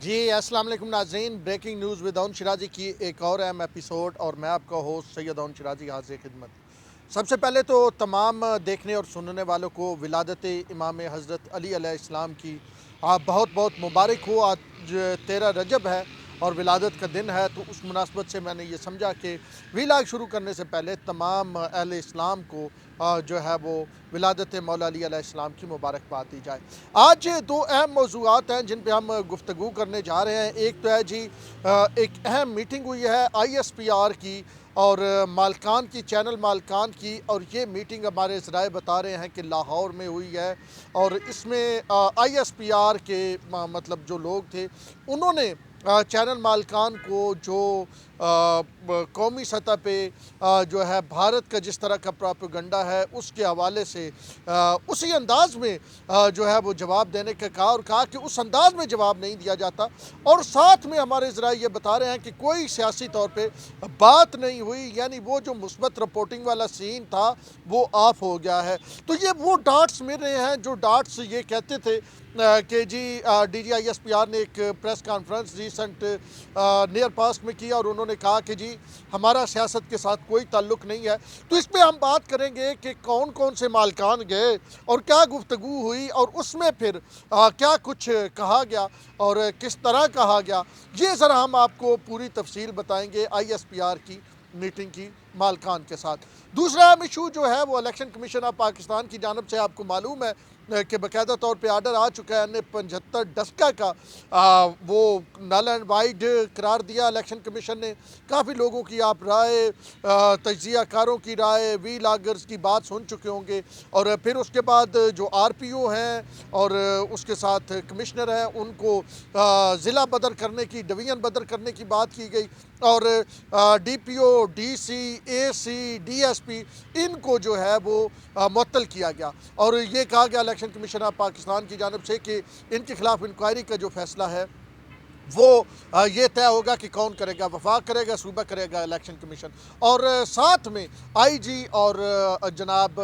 جی السلام علیکم ناظرین، بریکنگ نیوز ود اون شرازی کی ایک اور اہم ایپیسوڈ اور میں آپ کا ہوسٹ سید اون شرازی حاضر خدمت۔ سب سے پہلے تو تمام دیکھنے اور سننے والوں کو ولادت امام حضرت علی علیہ السلام کی بہت بہت مبارک ہو۔ آج 13 رجب ہے اور ولادت کا دن ہے، تو اس مناسبت سے میں نے یہ سمجھا کہ ویلاگ شروع کرنے سے پہلے تمام اہل اسلام کو جو ہے وہ ولادت مولا علی علیہ السلام کی مبارکباد دی جائے۔ آج دو اہم موضوعات ہیں جن پہ ہم گفتگو کرنے جا رہے ہیں۔ ایک تو ہے جی ایک اہم میٹنگ ہوئی ہے ISPR کی اور مالکان کی، چینل مالکان کی، اور یہ میٹنگ ہمارے ذرائع بتا رہے ہیں کہ لاہور میں ہوئی ہے، اور اس میں ISPR کے مطلب جو لوگ تھے انہوں نے چینل مالکان کو جو قومی سطح پہ جو ہے بھارت کا جس طرح کا پراپیگنڈا ہے اس کے حوالے سے اسی انداز میں جو ہے وہ جواب دینے کا کہا، اور کہا کہ اس انداز میں جواب نہیں دیا جاتا، اور ساتھ میں ہمارے ذرائع یہ بتا رہے ہیں کہ کوئی سیاسی طور پہ بات نہیں ہوئی، یعنی وہ جو مثبت رپورٹنگ والا سین تھا وہ آف ہو گیا ہے۔ تو یہ وہ ڈاٹس مل رہے ہیں جو ڈاٹس یہ کہتے تھے کہ جی DGISPR نے ایک press conference recent near past میں کیا، اور انہوں نے کہا کہ جی ہمارا سیاست کے ساتھ کوئی تعلق نہیں ہے۔ تو اس پہ ہم بات کریں گے کہ کون کون سے مالکان گئے اور کیا گفتگو ہوئی، اور اس میں پھر کیا کچھ کہا گیا اور کس طرح کہا گیا، یہ ذرا ہم آپ کو پوری تفصیل بتائیں گے ISPR کی میٹنگ کی مالکان کے ساتھ۔ دوسرا اہم ایشو جو ہے وہ الیکشن کمیشن آف پاکستان کی جانب سے آپ کو معلوم ہے کہ باقاعدہ طور پہ آرڈر آ چکا ہے، نے 75 ڈسکا کا وہ نل اینڈ وائڈ قرار دیا الیکشن کمیشن نے۔ کافی لوگوں کی آپ رائے، تجزیہ کاروں کی رائے، وی لاگرز کی بات سن چکے ہوں گے، اور پھر اس کے بعد جو RPO ہیں اور اس کے ساتھ کمشنر ہیں ان کو ضلع بدر کرنے کی، ڈویژن بدر کرنے کی بات کی گئی، اور DPO DC AC DSP ان کو جو ہے وہ معطل کیا گیا، اور یہ کہا گیا الیکشن کمیشن آف پاکستان کی جانب سے کہ ان کے خلاف انکوائری کا جو فیصلہ ہے وہ یہ طے ہوگا کہ کون کرے گا، وفاق کرے گا، صوبہ کرے گا، الیکشن کمیشن۔ اور ساتھ میں IG اور جناب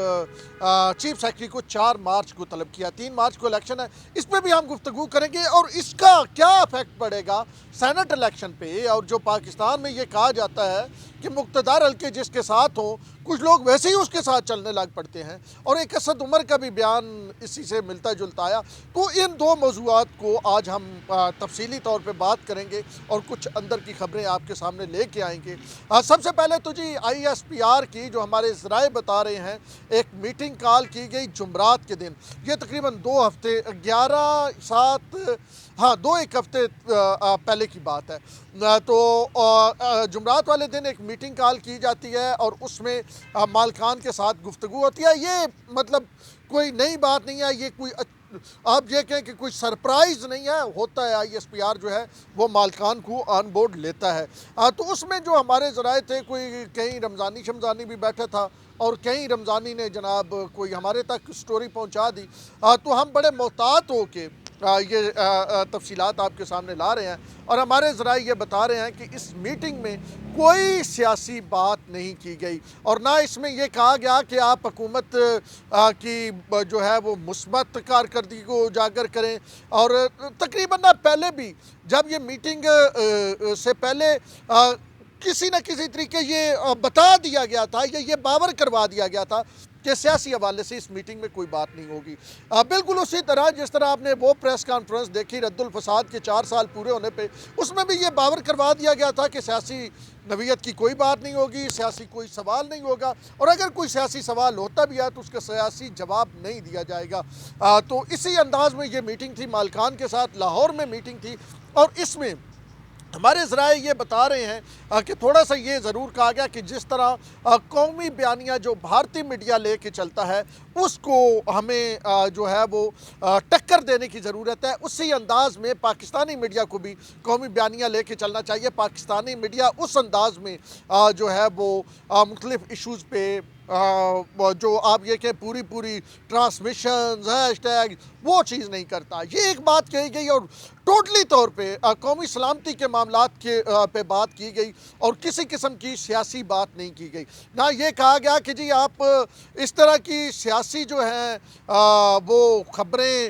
چیف سیکرٹری کو 4 مارچ کو طلب کیا۔ 3 مارچ کو الیکشن ہے، اس پہ بھی ہم گفتگو کریں گے، اور اس کا کیا افیکٹ پڑے گا سینٹ الیکشن پہ، اور جو پاکستان میں یہ کہا جاتا ہے کہ مقتدر حلقے جس کے ساتھ ہوں کچھ لوگ ویسے ہی اس کے ساتھ چلنے لگ پڑتے ہیں، اور ایک اسد عمر کا بھی بیان اسی سے ملتا جلتا آیا۔ تو ان دو موضوعات کو آج ہم تفصیلی طور پہ بات کریں گے اور کچھ اندر کی خبریں آپ کے سامنے لے کے آئیں گے۔ سب سے پہلے تو جی ISPR کی جو ہمارے ذرائع بتا رہے ہیں ایک میٹنگ کال کی گئی جمعرات کے دن، یہ تقریباً 2 ہفتے 11/7 ہاں 2-1 ہفتے پہلے کی بات ہے۔ تو جمعرات والے دن ایک میٹنگ کال کی جاتی ہے اور اس میں مالکان کے ساتھ گفتگو ہوتی ہے۔ یہ مطلب کوئی نئی بات نہیں ہے، یہ کوئی آپ یہ کہیں کہ کوئی سرپرائز نہیں ہے، ہوتا ہے ISPR جو ہے وہ مالکان کو آن بورڈ لیتا ہے۔ تو اس میں جو ہمارے ذرائع تھے، کوئی کہیں رمضانی شمضانی بھی بیٹھا تھا، اور کہیں رمضانی نے جناب کوئی ہمارے تک سٹوری پہنچا دی، تو ہم بڑے محتاط ہو کے یہ تفصیلات آپ کے سامنے لا رہے ہیں، اور ہمارے ذرائع یہ بتا رہے ہیں کہ اس میٹنگ میں کوئی سیاسی بات نہیں کی گئی، اور نہ اس میں یہ کہا گیا کہ آپ حکومت کی جو ہے وہ مثبت کارکردگی کو اجاگر کریں، اور تقریباً پہلے بھی جب یہ میٹنگ سے پہلے کسی نہ کسی طریقے یہ بتا دیا گیا تھا یا یہ باور کروا دیا گیا تھا کہ سیاسی حوالے سے اس میٹنگ میں کوئی بات نہیں ہوگی۔ بالکل اسی طرح جس طرح آپ نے وہ پریس کانفرنس دیکھی رد الفساد کے 4 سال پورے ہونے پہ، اس میں بھی یہ باور کروا دیا گیا تھا کہ سیاسی نوعیت کی کوئی بات نہیں ہوگی، سیاسی کوئی سوال نہیں ہوگا، اور اگر کوئی سیاسی سوال ہوتا بھی ہے تو اس کا سیاسی جواب نہیں دیا جائے گا۔ تو اسی انداز میں یہ میٹنگ تھی مالکان کے ساتھ، لاہور میں میٹنگ تھی، اور اس میں ہمارے ذرائع یہ بتا رہے ہیں کہ تھوڑا سا یہ ضرور کہا گیا کہ جس طرح قومی بیانیہ جو بھارتی میڈیا لے کے چلتا ہے اس کو ہمیں جو ہے وہ ٹکر دینے کی ضرورت ہے، اسی انداز میں پاکستانی میڈیا کو بھی قومی بیانیہ لے کے چلنا چاہیے۔ پاکستانی میڈیا اس انداز میں جو ہے وہ مختلف ایشوز پہ جو آپ یہ کہ پوری ٹرانسمیشنز ہیش ٹیگ وہ چیز نہیں کرتا، یہ ایک بات کہی گئی، اور ٹوٹلی طور پہ قومی سلامتی کے معاملات کے پہ بات کی گئی، اور کسی قسم کی سیاسی بات نہیں کی گئی۔ نہ یہ کہا گیا کہ جی آپ اس طرح کی سیاسی جو ہیں وہ خبریں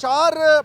4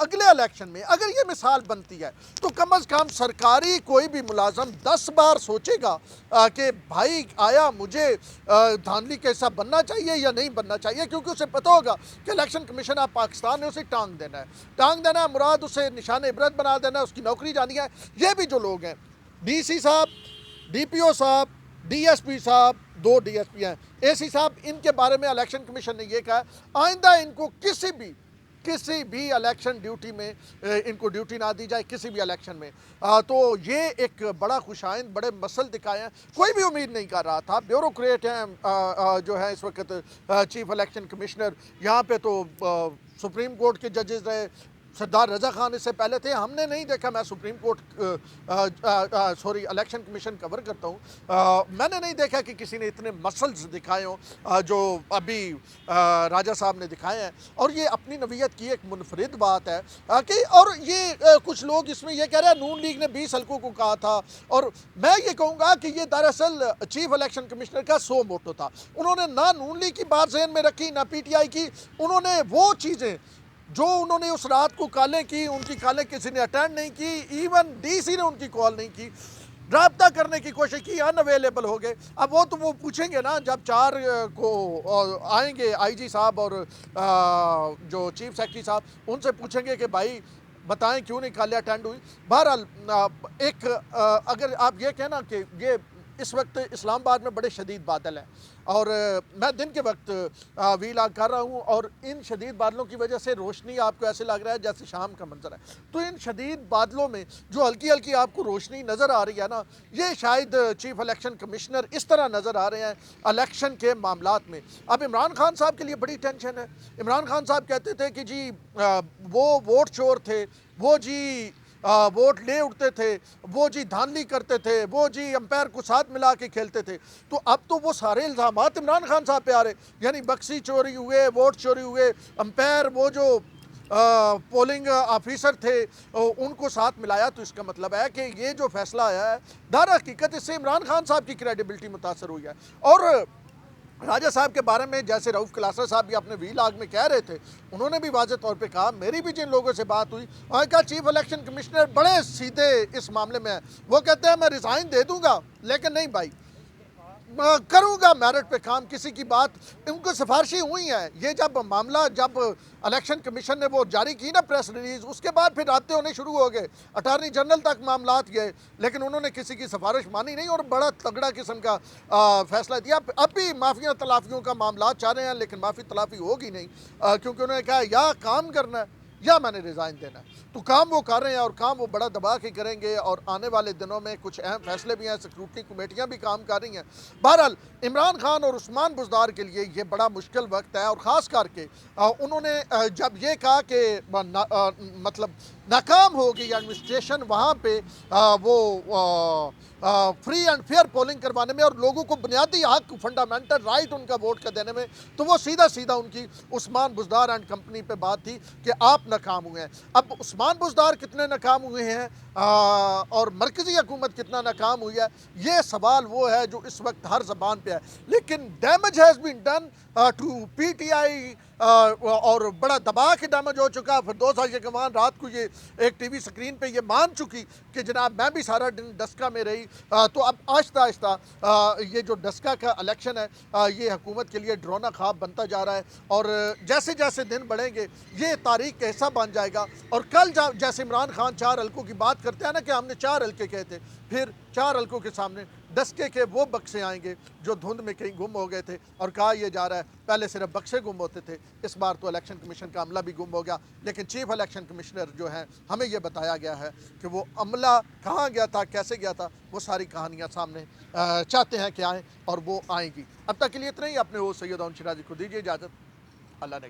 اگلے الیکشن میں اگر یہ مثال بنتی ہے تو کم از کم سرکاری کوئی بھی ملازم 10 بار سوچے گا کہ بھائی آیا مجھے دھاندلی کے حصہ بننا چاہیے یا نہیں بننا چاہیے، کیونکہ اسے پتہ ہوگا کہ الیکشن کمیشن آف پاکستان نے اسے ٹانگ دینا ہے مراد اسے نشان عبرت بنا دینا ہے، اس کی نوکری جانی ہے۔ یہ بھی جو لوگ ہیں ڈی سی صاحب، ڈی پی او صاحب، ڈی ایس پی صاحب، 2 ڈی ایس پی ہیں، اے سی صاحب، ان کے بارے میں الیکشن کمیشن نے یہ کہا ہے آئندہ ان کو کسی بھی الیکشن ڈیوٹی میں ان کو ڈیوٹی نہ دی جائے کسی بھی الیکشن میں۔ تو یہ ایک بڑا خوشائند بڑے مسل دکھائے ہیں، کوئی بھی امید نہیں کر رہا تھا۔ بیوروکریٹ ہیں جو ہے اس وقت چیف الیکشن کمشنر، یہاں پہ تو سپریم کورٹ کے ججز رہے، سردار رضا خان اس سے پہلے تھے۔ ہم نے نہیں دیکھا، میں سپریم کورٹ الیکشن کمیشن کور کرتا ہوں، میں نے نہیں دیکھا کہ کسی نے اتنے مسلز دکھائے ہوں جو ابھی راجہ صاحب نے دکھائے ہیں، اور یہ اپنی نوعیت کی ایک منفرد بات ہے کہ اور یہ کچھ لوگ اس میں یہ کہہ رہے ہیں نون لیگ نے 20 حلقوں کو کہا تھا، اور میں یہ کہوں گا کہ یہ دراصل چیف الیکشن کمشنر کا سو موٹو تھا۔ انہوں نے نہ نون لیگ کی بات ذہن میں رکھی نہ پی ٹی آئی کی، انہوں نے وہ چیزیں جو انہوں نے اس رات کو کالیں کی، ان کی کالیں کسی نے اٹینڈ نہیں کی، ایون ڈی سی نے ان کی کال نہیں کی، رابطہ کرنے کی کوشش کی، ان اویلیبل ہو گئے۔ اب وہ تو وہ پوچھیں گے نا جب 4 کو آئیں گے آئی جی صاحب اور جو چیف سیکرٹری صاحب، ان سے پوچھیں گے کہ بھائی بتائیں کیوں نہیں کالیں اٹینڈ ہوئی۔ بہرحال ایک اگر آپ یہ کہنا کہ یہ اس وقت اسلام آباد میں بڑے شدید بادل ہیں، اور میں دن کے وقت ویلاگ کر رہا ہوں، اور ان شدید بادلوں کی وجہ سے روشنی آپ کو ایسے لگ رہا ہے جیسے شام کا منظر ہے۔ تو ان شدید بادلوں میں جو ہلکی ہلکی آپ کو روشنی نظر آ رہی ہے نا، یہ شاید چیف الیکشن کمشنر اس طرح نظر آ رہے ہیں الیکشن کے معاملات میں۔ اب عمران خان صاحب کے لیے بڑی ٹینشن ہے۔ عمران خان صاحب کہتے تھے کہ جی وہ ووٹ چور تھے، وہ جی ووٹ لے اٹھتے تھے، وہ جی دھاندلی کرتے تھے، وہ جی امپائر کو ساتھ ملا کے کھیلتے تھے۔ تو اب تو وہ سارے الزامات عمران خان صاحب پہ آ رہے، یعنی بکسی چوری ہوئے، ووٹ چوری ہوئے، امپائر وہ جو پولنگ آفیسر تھے ان کو ساتھ ملایا۔ تو اس کا مطلب ہے کہ یہ جو فیصلہ آیا ہے در حقیقت اس سے عمران خان صاحب کی کریڈیبلٹی متاثر ہوئی ہے۔ اور راجہ صاحب کے بارے میں جیسے رؤف کلاسر صاحب بھی اپنے ویلاگ میں کہہ رہے تھے، انہوں نے بھی واضح طور پہ کہا، میری بھی جن لوگوں سے بات ہوئی، اور کہا چیف الیکشن کمشنر بڑے سیدھے اس معاملے میں ہیں۔ وہ کہتے ہیں میں ریزائن دے دوں گا لیکن نہیں بھائی، کروں گا میرٹ پہ کام، کسی کی بات ان کو سفارشی ہوئی ہیں۔ یہ جب معاملہ جب الیکشن کمیشن نے وہ جاری کی نا پریس ریلیز، اس کے بعد پھر رابطے ہونے شروع ہو گئے، اٹارنی جنرل تک معاملات گئے، لیکن انہوں نے کسی کی سفارش مانی نہیں، اور بڑا تگڑا قسم کا فیصلہ دیا۔ اب بھی معافیاں تلافیوں کا معاملات چاہ رہے ہیں لیکن معافی تلافی ہوگی نہیں، کیونکہ انہوں نے کہا یا کام کرنا ہے یا میں نے ریزائن دینا ہے۔ تو کام وہ کر رہے ہیں، اور کام وہ بڑا دبا کے کریں گے، اور آنے والے دنوں میں کچھ اہم فیصلے بھی ہیں، سیکورٹی کمیٹیاں بھی کام کر رہی ہیں۔ بہرحال عمران خان اور عثمان بزدار کے لیے یہ بڑا مشکل وقت ہے، اور خاص کر کے انہوں نے جب یہ کہا کہ مطلب ناکام ہوگی ایڈمنسٹریشن وہاں پہ وہ فری اینڈ فیئر پولنگ کروانے میں، اور لوگوں کو بنیادی حق فنڈامنٹل رائٹ ان کا ووٹ کا دینے میں، تو وہ سیدھا ان کی عثمان بزدار اینڈ کمپنی پہ بات تھی کہ آپ ناکام ہوئے ہیں۔ اب عثمان بزدار کتنے ناکام ہوئے ہیں اور مرکزی حکومت کتنا ناکام ہوئی ہے، یہ سوال وہ ہے جو اس وقت ہر زبان پہ ہے۔ لیکن damage has been done to P T I, اور بڑا دبا کے ڈیمیج ہو چکا۔ فردوس حاجیگمان رات کو یہ ایک ٹی وی سکرین پہ یہ مان چکی کہ جناب میں بھی سارا دن ڈسکا میں رہی۔ تو اب آہستہ آہستہ یہ جو ڈسکا کا الیکشن ہے یہ حکومت کے لیے ڈرونا خواب بنتا جا رہا ہے، اور جیسے جیسے دن بڑھیں گے یہ تاریخ کا حصہ بن جائے گا۔ اور کل جیسے عمران خان 4 حلقوں کی بات کرتے ہیں نا کہ ہم نے 4 حلقے کہے تھے، پھر 4 حلقوں کے سامنے ڈسکے کے وہ بکسے آئیں گے جو دھند میں کہیں گم ہو گئے تھے، اور کہا یہ جا رہا ہے پہلے صرف بکسے گم ہوتے تھے، اس بار تو الیکشن کمیشن کا عملہ بھی گم ہو گیا۔ لیکن چیف الیکشن کمشنر جو ہیں ہمیں یہ بتایا گیا ہے کہ وہ عملہ کہاں گیا تھا، کیسے گیا تھا، وہ ساری کہانیاں سامنے چاہتے ہیں کہ آئیں، اور وہ آئیں گی۔ اب تک کے لیے اتنا ہی۔ اپنے وہ سید داؤد شیرازی کو دیجیے اجازت۔ اللہ نے